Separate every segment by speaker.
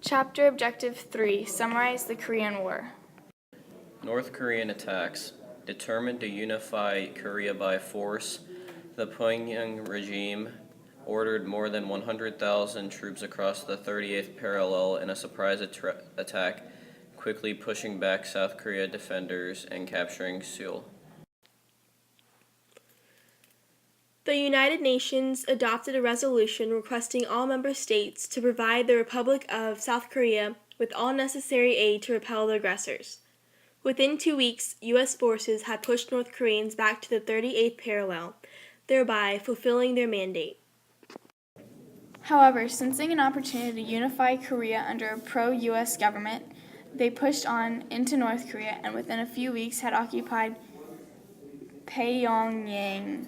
Speaker 1: Chapter Objective 3 Summarize the Korean War.
Speaker 2: North Korean attacks. Determined to unify Korea by force, the Pyongyang regime ordered more than 100,000 troops across the 38th parallel in a surprise attack, quickly pushing back South Korea defenders and capturing Seoul.
Speaker 3: The United Nations adopted a resolution requesting all member states to provide the Republic of South Korea with all necessary aid to repel the aggressors. Within 2 weeks, U.S. forces had pushed North Koreans back to the 38th parallel, thereby fulfilling their mandate.
Speaker 1: However, sensing an opportunity to unify Korea under a pro-U.S. government, they pushed on into North Korea and within a few weeks had occupied Pyongyang.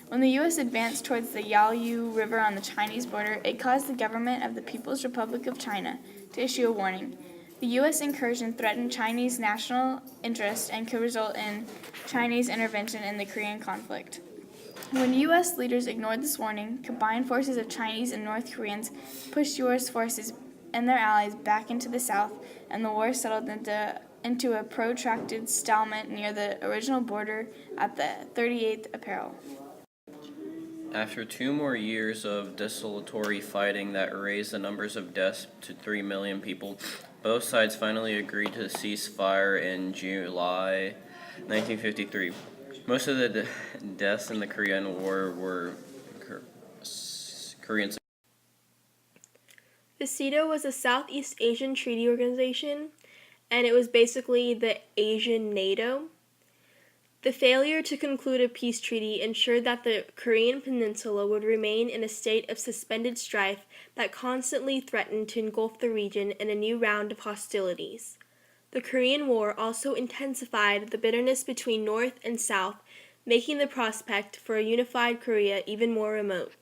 Speaker 1: When the U.S. advanced towards the Yalu River on the Chinese border, it caused the government of the People's Republic of China to issue a warning. The U.S. incursion threatened Chinese national interest and could result in Chinese intervention in the Korean conflict. When U.S. leaders ignored this warning, combined forces of Chinese and North Koreans pushed U.S. forces and their allies back into the south, and the war settled into a protracted stalemate near the original border at the 38th parallel.
Speaker 2: After 2 more years of desultory fighting that raised the numbers of deaths to 3 million people, both sides finally agreed to cease fire in July 1953. Most of the deaths in the Korean War were Korean.
Speaker 3: The CEDAW was a Southeast Asian treaty organization, and it was basically the Asian NATO. The failure to conclude a peace treaty ensured that the Korean peninsula would remain in a state of suspended strife that constantly threatened to engulf the region in a new round of hostilities. The Korean War also intensified the bitterness between North and South, making the prospect for a unified Korea even more remote.